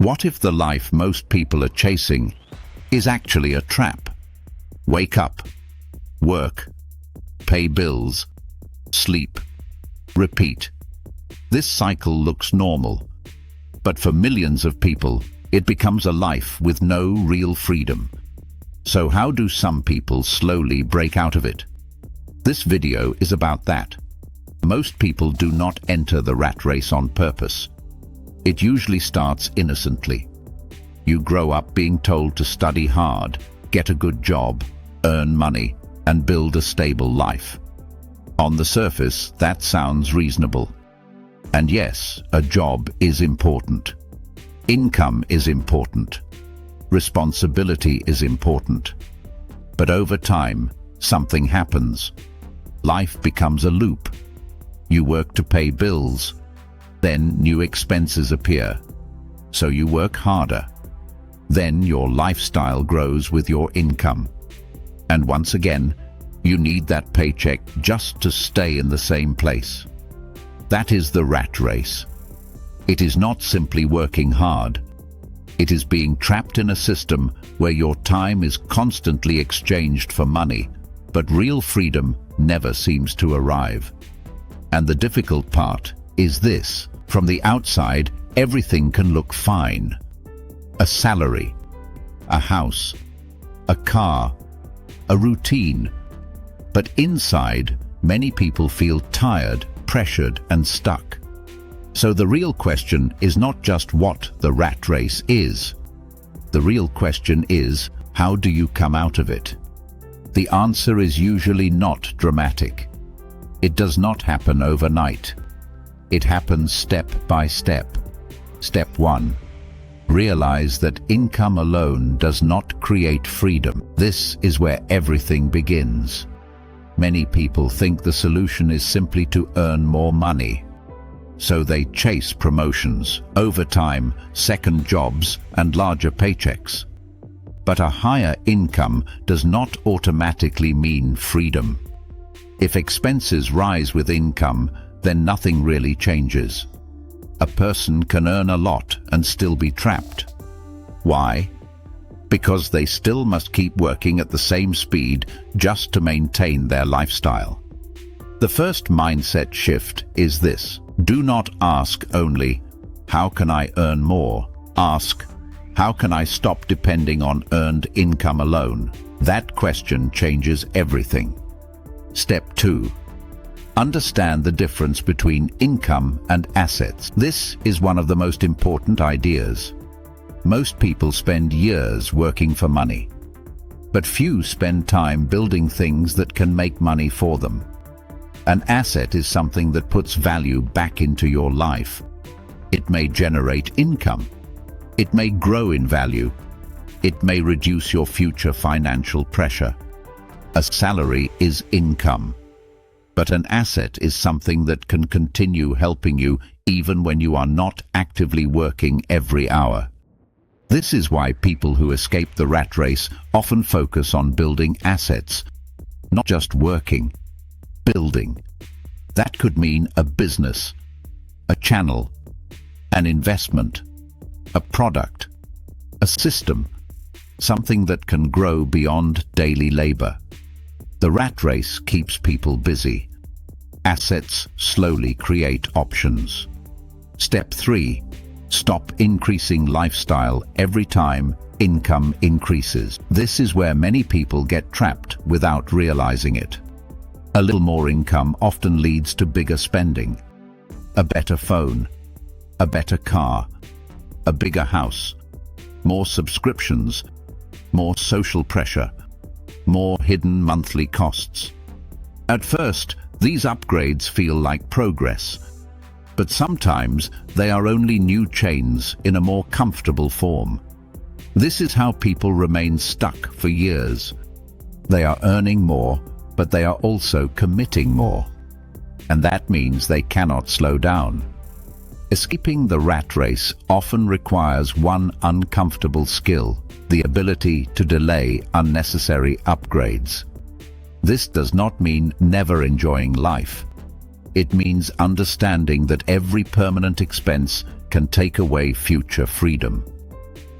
What if the life most people are chasing is actually a trap? Wake up, work, pay bills, sleep, repeat. This cycle looks normal, but for millions of people, it becomes a life with no real freedom. So how do some people slowly break out of it? This video is about that. Most people do not enter the rat race on purpose. It usually starts innocently. You grow up being told to study hard, get a good job, earn money, and build a stable life. On the surface, that sounds reasonable. And yes, a job is important. Income is important. Responsibility is important. But over time, something happens. Life becomes a loop. You work to pay bills. Then new expenses appear. So you work harder. Then your lifestyle grows with your income. And once again, you need that paycheck just to stay in the same place. That is the rat race. It is not simply working hard. It is being trapped in a system where your time is constantly exchanged for money, but real freedom never seems to arrive. And the difficult part is this. From the outside, everything can look fine. A salary, a house, a car, a routine. But inside, many people feel tired, pressured, and stuck. So the real question is not just what the rat race is. The real question is, how do you come out of it? The answer is usually not dramatic. It does not happen overnight. It happens step by step. Step 1. Realize that income alone does not create freedom. This is where everything begins. Many people think the solution is simply to earn more money. So they chase promotions, overtime, second jobs, and larger paychecks. But a higher income does not automatically mean freedom. If expenses rise with income, then nothing really changes. A person can earn a lot and still be trapped. Why? Because they still must keep working at the same speed just to maintain their lifestyle. The first mindset shift is this. Do not ask only, how can I earn more? Ask, how can I stop depending on earned income alone? That question changes everything. Step 2. Understand the difference between income and assets. This is one of the most important ideas. Most people spend years working for money, but few spend time building things that can make money for them. An asset is something that puts value back into your life. It may generate income. It may grow in value. It may reduce your future financial pressure. A salary is income. But an asset is something that can continue helping you even when you are not actively working every hour. This is why people who escape the rat race often focus on building assets, not just working. Building. That could mean a business, a channel, an investment, a product, a system, something that can grow beyond daily labor. The rat race keeps people busy. Assets slowly create options. Step 3. Stop increasing lifestyle every time income increases. This is where many people get trapped without realizing it. A little more income often leads to bigger spending. A better phone, a better car, a bigger house, more subscriptions, more social pressure, more hidden monthly costs. At first, these upgrades feel like progress, but sometimes they are only new chains in a more comfortable form. This is how people remain stuck for years. They are earning more, but they are also committing more. And that means they cannot slow down. Escaping the rat race often requires one uncomfortable skill: the ability to delay unnecessary upgrades. This does not mean never enjoying life. It means understanding that every permanent expense can take away future freedom.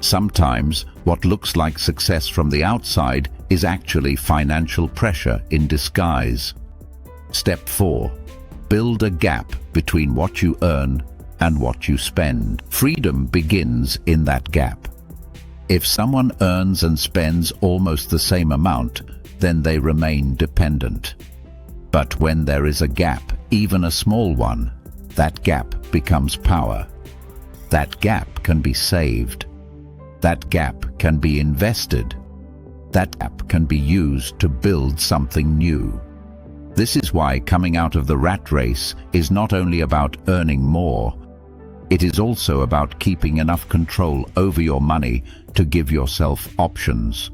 Sometimes, what looks like success from the outside is actually financial pressure in disguise. Step 4. Build a gap between what you earn and what you spend. Freedom begins in that gap. If someone earns and spends almost the same amount, then they remain dependent. But when there is a gap, even a small one, that gap becomes power. That gap can be saved. That gap can be invested. That gap can be used to build something new. This is why coming out of the rat race is not only about earning more, it is also about keeping enough control over your money to give yourself options.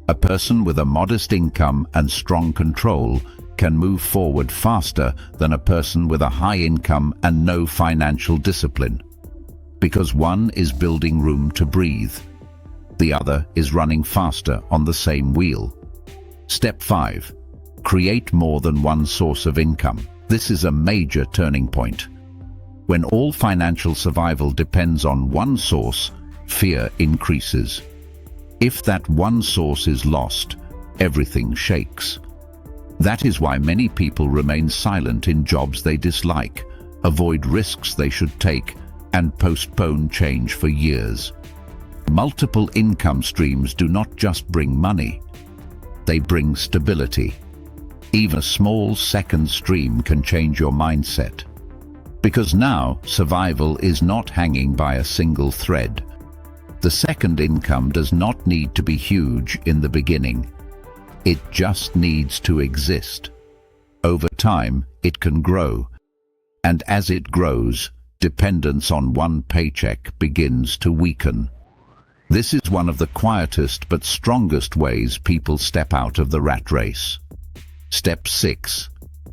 A person with a modest income and strong control can move forward faster than a person with a high income and no financial discipline. Because one is building room to breathe. The other is running faster on the same wheel. Step 5. Create more than one source of income. This is a major turning point. When all financial survival depends on one source, fear increases. If that one source is lost, everything shakes. That is why many people remain silent in jobs they dislike, avoid risks they should take, and postpone change for years. Multiple income streams do not just bring money, they bring stability. Even a small second stream can change your mindset. Because now, survival is not hanging by a single thread. The second income does not need to be huge in the beginning. It just needs to exist. Over time, it can grow. And as it grows, dependence on one paycheck begins to weaken. This is one of the quietest but strongest ways people step out of the rat race. Step 6.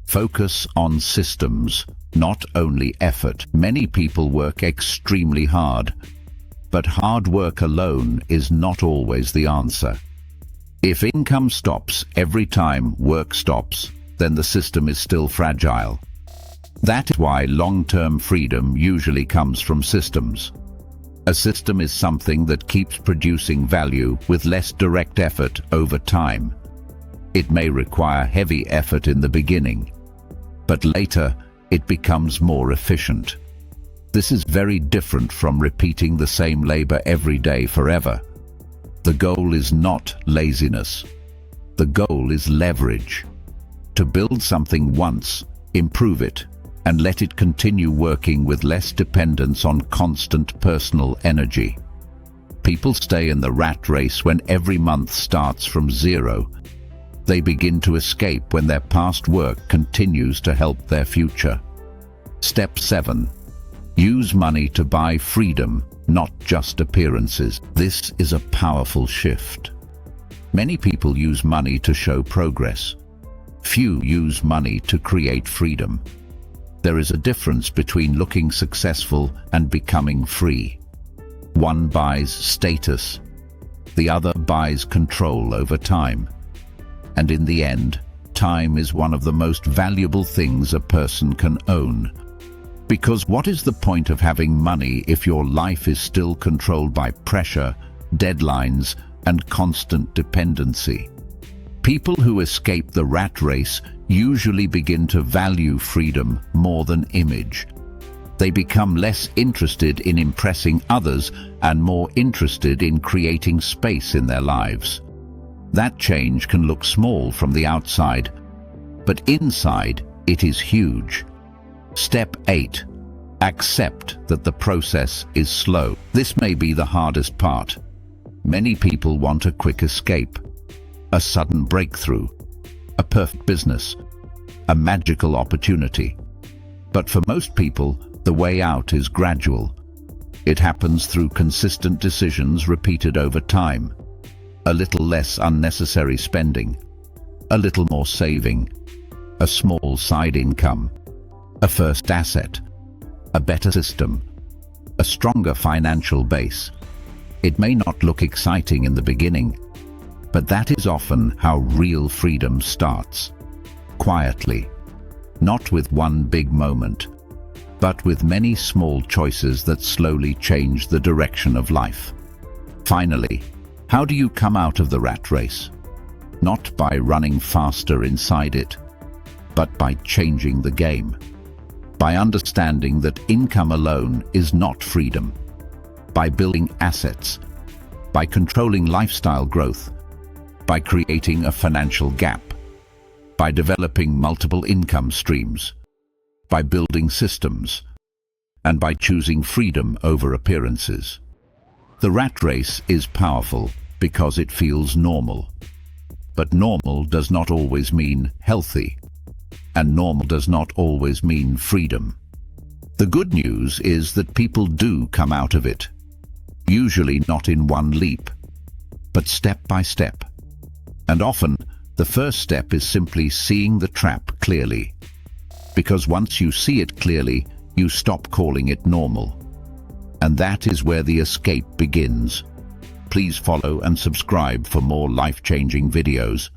Focus on systems, not only effort. Many people work extremely hard, but hard work alone is not always the answer. If income stops every time work stops, then the system is still fragile. That is why long-term freedom usually comes from systems. A system is something that keeps producing value with less direct effort over time. It may require heavy effort in the beginning, but later it becomes more efficient. This is very different from repeating the same labor every day forever. The goal is not laziness. The goal is leverage. To build something once, improve it, and let it continue working with less dependence on constant personal energy. People stay in the rat race when every month starts from zero. They begin to escape when their past work continues to help their future. Step 7. Use money to buy freedom, not just appearances. This is a powerful shift. Many people use money to show progress. Few use money to create freedom. There is a difference between looking successful and becoming free. One buys status. The other buys control over time. And in the end, time is one of the most valuable things a person can own. Because what is the point of having money if your life is still controlled by pressure, deadlines, and constant dependency? People who escape the rat race usually begin to value freedom more than image. They become less interested in impressing others and more interested in creating space in their lives. That change can look small from the outside, but inside it is huge. Step 8. Accept that the process is slow. This may be the hardest part. Many people want a quick escape, a sudden breakthrough, a perfect business, a magical opportunity. But for most people, the way out is gradual. It happens through consistent decisions repeated over time. A little less unnecessary spending, a little more saving, a small side income, a first asset, a better system, a stronger financial base. It may not look exciting in the beginning, but that is often how real freedom starts. Quietly, not with one big moment, but with many small choices that slowly change the direction of life. Finally, how do you come out of the rat race? Not by running faster inside it, but by changing the game. By understanding that income alone is not freedom. By building assets. By controlling lifestyle growth. By creating a financial gap. By developing multiple income streams. By building systems. And by choosing freedom over appearances. The rat race is powerful because it feels normal. But normal does not always mean healthy. And normal does not always mean freedom. The good news is that people do come out of it. Usually not in one leap, but step by step. And often, the first step is simply seeing the trap clearly. Because once you see it clearly, you stop calling it normal. And that is where the escape begins. Please follow and subscribe for more life-changing videos.